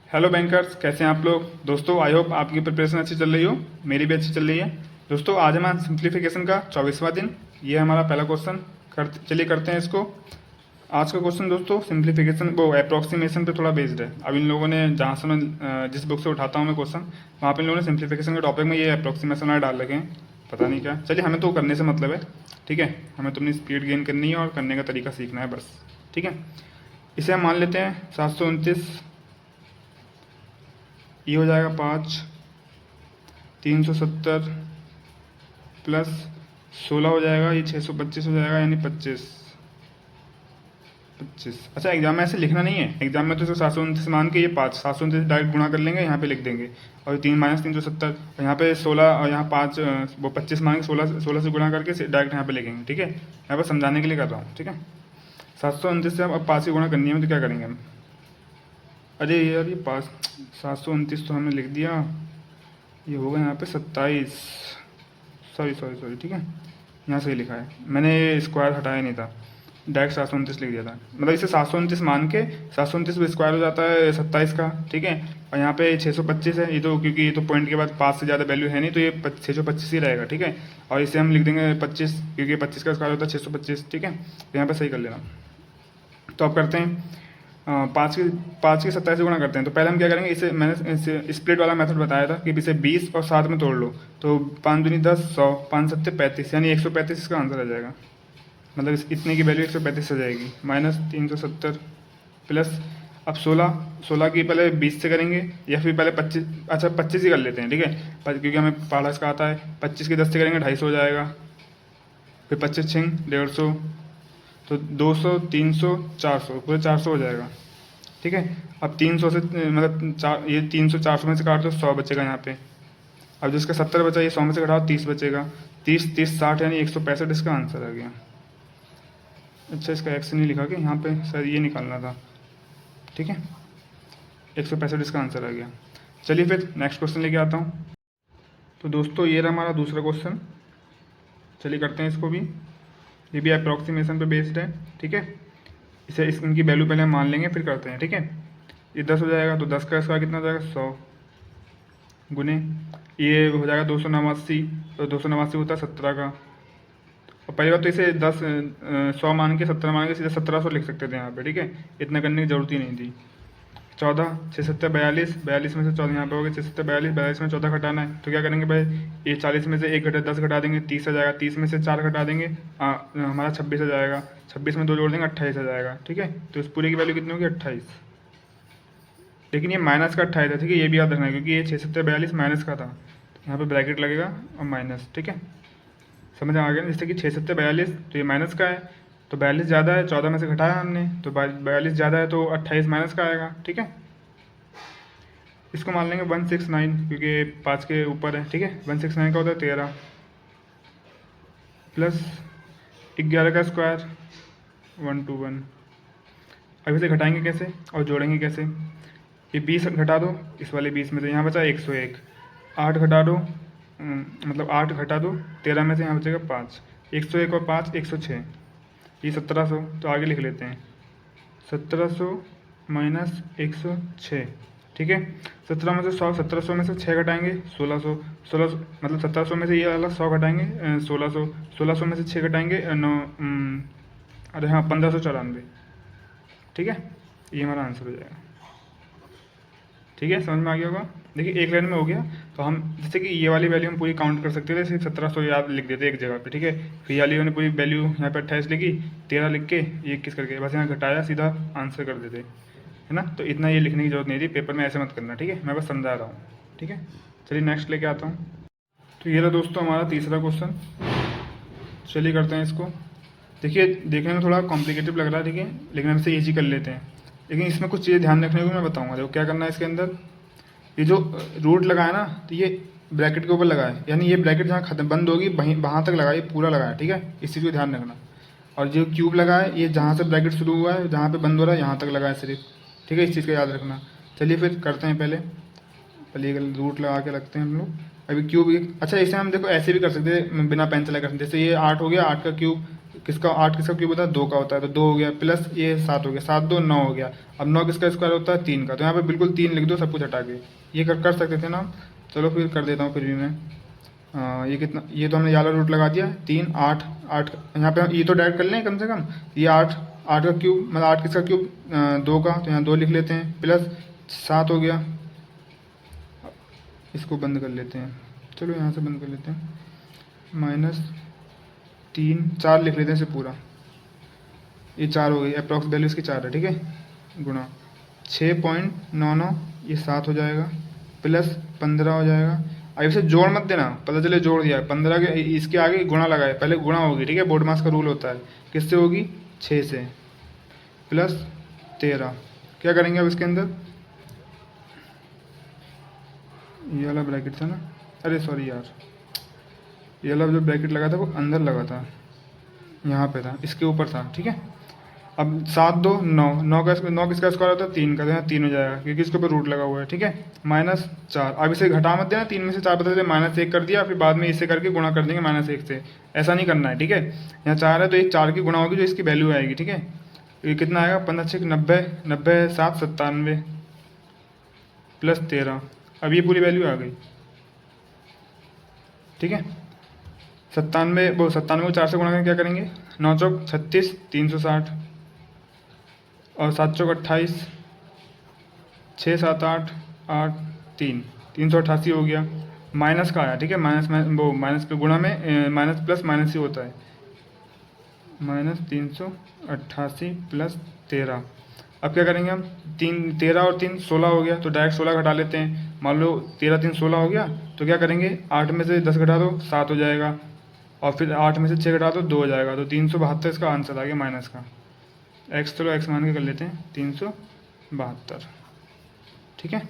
Hello bankers, कैसे हैं आप लोग। दोस्तों आई होप आपकी प्रिपरेशन अच्छी चल रही हो। मेरी भी अच्छी चल रही है। दोस्तों आज हमारा सिंप्लीफिकेशन का 24वां दिन। ये हमारा पहला क्वेश्चन चलिए करते हैं इसको। आज का क्वेश्चन दोस्तों सिंप्लीफिकेशन वो अप्रॉक्सीमेशन पे थोड़ा बेस्ड है। अब इन लोगों ने जहाँ से मैं जिस बुक से उठाता हूँ मैं क्वेश्चन, वहाँ पे इन लोगों ने सिंप्लीफिकेशन के टॉपिक में ये अप्रॉक्सीमेशन वाले डाल रखे हैं। पता नहीं क्या, चलिए हमें तो करने से मतलब है। ठीक है, हमें तो अपनी स्पीड गेन करनी है और करने का तरीका सीखना है बस। ठीक है, इसे हम मान लेते हैं 729। ये हो जाएगा 5, 370 प्लस 16 हो जाएगा, ये 625 हो जाएगा, यानी 25। अच्छा, एग्जाम में ऐसे लिखना नहीं है। एग्जाम में तो सिर्फ 729 मान के ये 5 729 डायरेक्ट गुणा कर लेंगे, यहाँ पे लिख देंगे। और 3 माइनस 370, और यहाँ पे 16 और यहाँ 5 वो 25 मान के 16 से गुणा करके डायरेक्ट यहाँ पे लिखेंगे। ठीक है, यहाँ पर समझाने के लिए कर रहा हूँ। ठीक है, 729 से अब 5 की गुणा करनी है तो क्या करेंगे हम। अरे यार ये 5 729 तो हमने लिख दिया, ये होगा यहाँ पे 27। सॉरी सॉरी सॉरी, ठीक है, यहाँ सही लिखा है मैंने, स्क्वायर हटाया नहीं था, डायरेक्ट 729 लिख दिया था। मतलब इसे 729 मान के 729 में स्क्वायर हो जाता है 27 का। ठीक है, और यहाँ पे 625 है, ये तो क्योंकि ये तो पॉइंट के बाद 5 से ज़्यादा वैल्यू है नहीं, तो ये 625 ही रहेगा। ठीक है, और इसे हम लिख देंगे 25, क्योंकि 25 का स्क्वायर होता है 625। ठीक है, तो यहाँ पर सही कर लेना। तो अब करते हैं पाँच की 27 से गुणा करते हैं। तो पहले हम क्या करेंगे, इसे मैंने इसे स्प्लिट वाला मेथड बताया था कि इसे 20 और 7 में तोड़ लो। तो 5 दूनी 10, 100, 5 सत्ते 35, यानी 135 इसका आंसर आ जाएगा। मतलब इतने की वैल्यू 135 आ जाएगी। माइनस 370 प्लस अब 16 की पहले 20 से करेंगे, या फिर पहले 25, अच्छा 25 ही कर लेते हैं। ठीक है, क्योंकि हमें पढ़ा इसका आता है। 25 की 10 से करेंगे 250 हो जाएगा, फिर 25 छिंग 150, तो 200, 300, 400, पूरे 400 हो जाएगा। ठीक है, अब 300 से मतलब ये 300 400 में से काट दो, 100 बचेगा यहाँ पे। अब जिसका 70 बचा, ये 100 में से घटाओ, 30 बचेगा। 30 30 60, यानी 165 इसका आंसर आ गया। अच्छा, इसका एक्स नहीं लिखा कि यहाँ पे, सर ये निकालना था। ठीक है, 165 इसका आंसर आ गया। चलिए फिर नेक्स्ट क्वेश्चन लेके आता हूँ। तो दोस्तों ये रहा हमारा दूसरा क्वेश्चन। चलिए करते हैं इसको भी। ये भी अप्रॉक्सीमेशन पे बेस्ड है। ठीक है, इनकी वैल्यू पहले हम मान लेंगे, फिर करते हैं। ठीक है, ये 10 हो जाएगा, तो 10 का स्क्वायर कितना हो जाएगा, 100 गुने ये हो जाएगा 289। तो 289 होता है 17 का। और पहली बात तो इसे 100 मान के 17 मान के सीधा 1700 लिख सकते थे यहाँ पे। ठीक है, इतना करने की जरूरत ही नहीं थी। 14, 6 7 42, 42 में से 14 यहाँ पे हो गया, 6 7 42, 42 में 14 घटाना है। तो क्या करेंगे भाई, ये 40 में से 1 घटा 10 घटा देंगे, 30 आ जाएगा। 30 में से 4 घटा देंगे, हमारा 26 आ जाएगा। 26 में 2 जोड़ देंगे, 28 आ जाएगा। ठीक है, तो इस पूरे की वैल्यू कितनी होगी, 28। लेकिन ये माइनस का 28 है। ठीक है, ये भी याद रखना है, क्योंकि ये 6 7 42 माइनस का था, तो यहाँ पे ब्रैकेट लगेगा और माइनस। ठीक है, समझ आ गया ना। जैसे कि 6 7 42, तो ये माइनस का है, तो 42 ज़्यादा है, 14 में से घटाया हमने, तो 42 ज़्यादा है, तो 28 माइनस का आएगा। ठीक है, इसको मान लेंगे 169, क्योंकि 5 के ऊपर है। ठीक है, 169 का होता है 13 प्लस 11 का स्क्वायर 121। अब इसे घटाएंगे कैसे और जोड़ेंगे कैसे। ये 20 घटा दो इस वाले 20 में से, यहाँ बचा 101। 8 घटा दो, मतलब 8 घटा दो 13 में से, यहाँ बचेगा 5। 101 और 5 106, ये 1700। तो आगे लिख लेते हैं 1700 माइनस 106। ठीक है, 17 में से 100, 1700 में से 6 घटाएंगे 1600, 1600 मतलब 1700 में से ये वाला 100 घटाएंगे 1600, 1600 में से 6 घटाएंगे 9, अरे हाँ 1594। ठीक है, ये हमारा आंसर हो जाएगा। ठीक है, समझ में आ गया होगा। देखिए एक लाइन में हो गया। तो हम जैसे कि ये वाली वैल्यू हम पूरी काउंट कर सकते थे, सिर्फ 1700 याद लिख देते एक जगह पे। ठीक है, फिर ये वाली हमने पूरी वैल्यू यहाँ पे 28 लिखी, 13 लिख के ये 21 करके बस यहाँ घटाया, सीधा आंसर कर देते, है ना। तो इतना ये लिखने की जरूरत नहीं थी, पेपर में ऐसे मत करना। ठीक है, मैं बस समझा रहा हूँ। ठीक है, चलिए नेक्स्ट लेके आता हूँ। तो ये रहा दोस्तों हमारा तीसरा क्वेश्चन। चलिए करते हैं इसको। देखिए देखने में थोड़ा कॉम्प्लिकेटेड लग रहा है, ठीक है, लेकिन हम इसे ईजी कर लेते हैं। लेकिन इसमें कुछ चीज़ें ध्यान रखने को मैं बताऊँगा। देखो क्या करना है इसके अंदर, ये जो रूट लगाया ना, तो ये ब्रैकेट के ऊपर लगाए, यानी ये ब्रैकेट जहाँ खत्म बंद होगी वहाँ तक लगाए, पूरा लगाया। ठीक है, इस चीज़ को ध्यान रखना। और जो क्यूब लगाए, ये जहाँ से ब्रैकेट शुरू हुआ है जहाँ पे बंद हो रहा है यहाँ तक लगाए सिर्फ। ठीक है, इस चीज़ का याद रखना। चलिए फिर करते हैं। पहले ये रूट लगा के रखते हैं हम लोग। अभी क्यूब, अच्छा इसे हम देखो ऐसे भी कर सकते हैं बिना पेन चला कर सकते। जैसे ये 8 हो गया, 8 का क्यूब किसका 8 किसका क्यूब होता है 2 का होता है, तो 2 हो गया, प्लस ये 7 हो गया, 7 2 9 हो गया। अब 9 किसका स्क्वायर होता है 3 का, तो यहाँ पे बिल्कुल 3 लिख दो सब कुछ हटा के। ये कर सकते थे ना हम। चलो फिर कर देता हूँ फिर भी मैं। ये कितना, ये तो हमने ये वाला रूट लगा दिया 3 8 8, यहाँ पे ये तो डायरेक्ट कर लें कम से कम। ये 8 8 का क्यूब मतलब 8 किसका क्यूब 2 का, तो यहाँ 2 लिख लेते हैं, प्लस 7 हो गया। इसको बंद कर लेते हैं, चलो यहाँ से बंद कर लेते हैं, माइनस 3 4 लिख लेते हैं इसे पूरा। ये 4 हो गई, अप्रॉक्स वैल्यू इसकी 4 है, ठीक है, गुणा 6.99, ये 7 हो जाएगा, प्लस 15 हो जाएगा। अब इसे जोड़ मत देना, पता चले जोड़ दिया 15 के, इसके आगे गुणा लगाए, पहले गुणा होगी, ठीक है, बोर्ड मास का रूल होता है। किससे होगी 6 से, प्लस 13। क्या करेंगे अब इसके अंदर, ये वाला ब्रैकेट था ना, अरे सॉरी यार, ये वाला जो ब्रैकेट लगा था वो अंदर लगा था, यहाँ पे था, इसके ऊपर था, ठीक है। अब 7 2 9, 9 किसका स्क्वायर होता है 3 का, तो यहाँ 3 हो जाएगा क्योंकि इसके ऊपर रूट लगा हुआ है, ठीक है, माइनस 4। अब इसे घटा मत देना, 3 में से 4 पता चले -1 कर दिया, फिर बाद में इसे करके गुणा कर देंगे -1 से, ऐसा नहीं करना है, ठीक है। यहाँ 4 है तो एक 4 की गुणा होगी जो इसकी वैल्यू आएगी, ठीक है। ये कितना आएगा 15 6 90, 90 7 97, प्लस 13। अब ये पूरी वैल्यू आ गई, ठीक है। 97 वो 97 को 4 से गुणा करके क्या करेंगे, 9 चौक 36 360, और 7 चौक 28, 6 7 8 8 3 388 हो गया। माइनस का आया, ठीक है, माइनस वो माइनस पे गुणा में माइनस प्लस माइनस ही होता है, माइनस 388 प्लस 13। अब क्या करेंगे हम, 13 और 3 16 हो गया, तो डायरेक्ट 16 घटा लेते हैं। मान लो 13 3 16 हो गया, तो क्या करेंगे 8 में से 10 घटा दो 7 हो जाएगा, और फिर 8 में से 6 घटा दो 2 हो जाएगा, तो 372 इसका आंसर आ गया माइनस का। एक्स चलो एक्स मान के कर लेते हैं 372, ठीक है,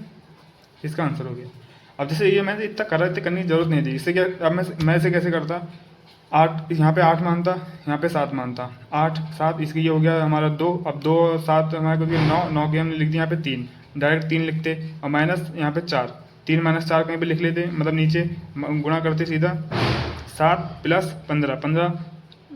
इसका आंसर हो गया। अब जैसे ये मैंने इतना कर रहा, करने की जरूरत नहीं थी, इससे क्या, अब मैं इसे कैसे करता, 8 यहाँ पे 8 मानता, यहाँ पे 7 मानता, 8 7 इसकी ये हो गया हमारा 2, अब 2 7 हमारे को 9 9 की हमने लिख दी यहाँ पे 3, डायरेक्ट 3 लिखते, और माइनस यहाँ पे 4, 3 माइनस 4 कहीं पे लिख लेते, मतलब नीचे गुणा करते सीधा, 7 प्लस 15 15,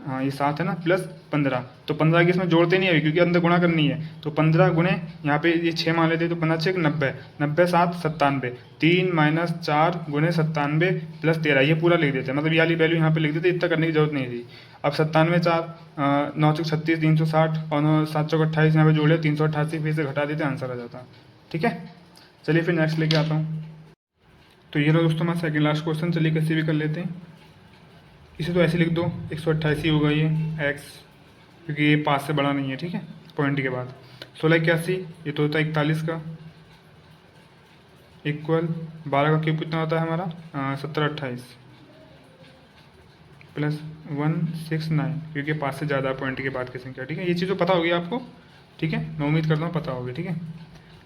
हाँ ये 7 है ना, प्लस 15, तो 15 की इसमें जोड़ते नहीं है क्योंकि अंदर गुणा करनी है, तो 15 गुणे यहाँ पे ये 6 मान लेते, तो 15 6 90, 90 7 97, 3 माइनस 4 गुणे 97 प्लस 13, ये पूरा लिख देते हैं, मतलब ये वाली वैल्यू यहाँ पे लिख देते, इतना करने की जरूरत नहीं थी। अब 97 4 9 चौक 36 360, और 7 चौक 28 यहाँ पे जोड़े 388, फिर से घटा देते आंसर आ जाता, ठीक है। चलिए फिर नेक्स्ट लेके आता हूँ। तो ये रहा दोस्तों हमारा सेकंड लास्ट क्वेश्चन, चलिए कैसे भी कर लेते हैं। इसे तो ऐसे लिख दो 188 होगा ये एक्स, क्योंकि ये 5 से बड़ा नहीं है, ठीक है, पॉइंट के बाद 16 81, ये तो होता है 41 का, इक्वल 12 का क्यूब कितना होता है हमारा 17 28, प्लस 169, क्योंकि 5 से ज़्यादा पॉइंट के बाद की संख्या, ठीक है। ये चीज़ तो पता होगी आपको, ठीक है, मैं उम्मीद करता हूँ पता होगी, ठीक है।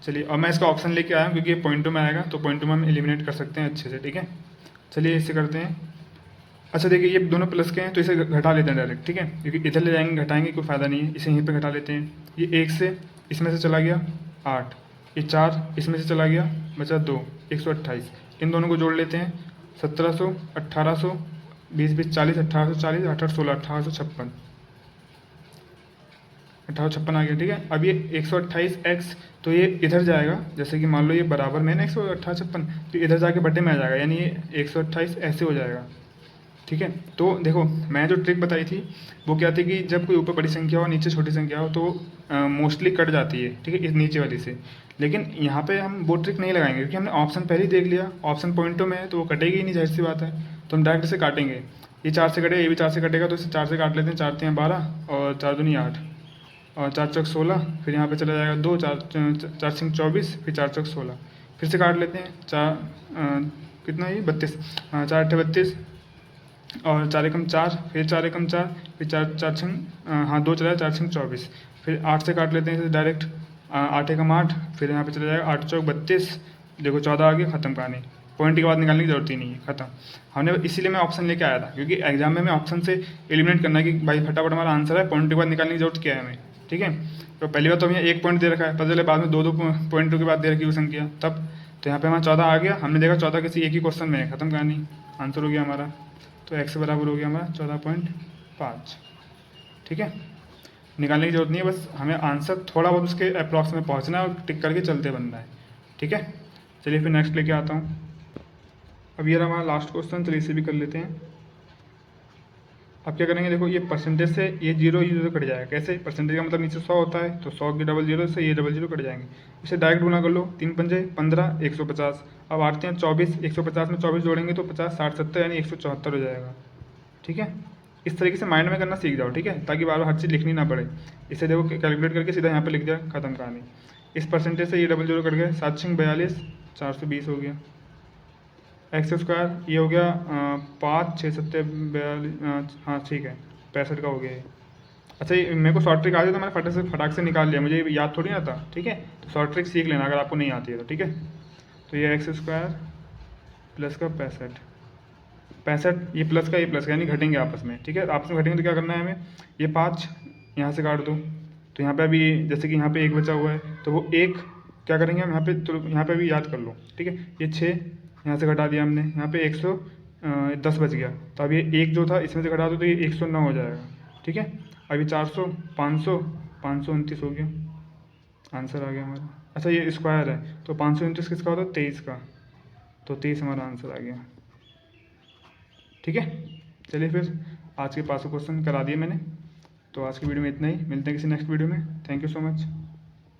चलिए अब मैं इसका ऑप्शन लेके आया हूँ क्योंकि ये पॉइंटों में आएगा, तो पॉइंटों में हम एलिमिनेट कर सकते हैं अच्छे से, ठीक है। चलिए इससे करते हैं। अच्छा देखिए ये दोनों प्लस के हैं तो इसे घटा लेते हैं डायरेक्ट, ठीक है, क्योंकि इधर ले जाएंगे घटाएंगे कोई फ़ायदा नहीं है, इसे यहीं पे घटा लेते हैं। ये 1 से इसमें से चला गया 8, ये 4 इसमें से चला गया, बचा 2, 128, इन दोनों को जोड़ लेते हैं, 1700 1800 20 20 40 1840 8 8 16 1856, 1856 आ गया, ठीक है। अब ये 128x, तो ये इधर जाएगा, जैसे कि मान लो ये बराबर में ना 158, तो इधर जाके बटे में आ जाएगा, यानी ये 128 ऐसे हो जाएगा, ठीक है। तो देखो मैं जो ट्रिक बताई थी वो क्या थी कि जब कोई ऊपर बड़ी संख्या हो नीचे छोटी संख्या हो तो मोस्टली कट जाती है, ठीक है, इस नीचे वाली से। लेकिन यहाँ पे हम वो ट्रिक नहीं लगाएंगे क्योंकि हमने ऑप्शन पहले ही देख लिया, ऑप्शन पॉइंटों में है तो वो कटेगी ही नहीं, जाहिर सी बात है, तो हम डायरेक्ट इसे काटेंगे। ये 4 से कटेगा, ये भी 4 से कटेगा, तो इसे 4 से काट लेते हैं, 4 3 12 और 4 दूनी 8 और 4 चौक 16, फिर यहाँ पे चला जाएगा 2 4 4 5 24, फिर 4 चौक 16, फिर से काट लेते हैं, 4 कितना ये 32, 4 8 32 और 4 एकम 4, फिर 4 एकम 4, फिर 4 4 छंग हाँ 2 चला 4 छंग 24, फिर 8 से काट लेते हैं इसे डायरेक्ट, 8 एकम 8, फिर यहाँ पे चला जाएगा 8 चौक 32, देखो 14 आ गया, खत्म कहानी, पॉइंट के बाद निकालने की जरूरत ही नहीं है, खत्म। हमने इसीलिए मैं ऑप्शन लेके आया था क्योंकि एग्जाम में मैं ऑप्शन से एलिमिनेट करना है कि भाई फटाफट हमारा आंसर है, पॉइंट के बाद निकालने की जरूरत क्या है हमें, ठीक है। तो पहली बार तो हमें 1 पॉइंट दे रखा है, पता चले बाद में 2 2 पॉइंटों के बाद दे रखी वो संख्या, तब तो यहाँ पे हमारा 14 आ गया, हमने देखा 14 किसी एक ही क्वेश्चन में है, खत्म कहानी, आंसर हो गया हमारा। तो x बराबर हो गया हमारा 14.5। ठीक है, निकालने की जरूरत नहीं है, बस हमें आंसर थोड़ा बहुत उसके अप्रॉक्स में पहुँचना है और टिक करके चलते बनना है। ठीक है, चलिए फिर नेक्स्ट लेके आता हूँ। अब ये रहा हमारा लास्ट क्वेश्चन, चलिए इसे भी कर लेते हैं। अब क्या करेंगे, देखो ये परसेंटेज से ये जीरो कट जाएगा। कैसे? परसेंटेज का मतलब नीचे 100 होता है, तो 100 की डबल जीरो से ये डबल जीरो कट जाएंगे। इसे डायरेक्ट गुना कर लो, 3 पंजे 15, 150। अब आते हैं 24, 150 में 24 जोड़ेंगे तो 50, 60, 70 यानी 174 हो जाएगा। ठीक है, इस तरीके से माइंड में करना सीख जाओ। ठीक है, ताकि बार बार हर चीज़ लिखनी ना पड़े। इसे देखो कैलकुलेट करके सीधा यहाँ पे लिख दिया, खत्म कहानी। इस परसेंटेज से ये डबल जीरो कट गए, 7 6 42, 420 हो गया। एक्स स्क्वायर ये हो गया 5 6 7 42, हाँ ठीक है, 65 का हो गया ये। अच्छा, ये मेरे को शॉर्ट ट्रिक आ जाए तो मैंने फटाक से निकाल लिया, मुझे याद थोड़ी ना था। ठीक है, तो शॉर्ट ट्रिक सीख लेना अगर आपको नहीं आती है तो। ठीक है, तो ये एक्स स्क्वायर प्लस का 65, ये प्लस का यानी घटेंगे आपस में। ठीक है, आपस में घटेंगे तो क्या करना है हमें, ये 5 यहाँ से काट दो, तो यहाँ पे अभी जैसे कि यहाँ पे 1 बचा हुआ है, तो वो 1 क्या करेंगे हम यहाँ पे, तो यहाँ पे भी याद कर लो। ठीक है, ये 6 यहाँ से घटा दिया हमने, यहाँ पे 110 बच गया, तो अब ये 1 जो था इसमें से घटा दो तो ये 109 हो जाएगा। ठीक है, अभी 400 500 529 हो गया, आंसर आ गया हमारा। अच्छा, ये स्क्वायर है तो 529 किसका होता है, 23 का, तो 23 हमारा आंसर आ गया। ठीक है, चलिए फिर आज के 500 क्वेश्चन करा दिए मैंने। तो आज की वीडियो में इतना ही, मिलते हैं किसी नेक्स्ट वीडियो में। Thank you so much.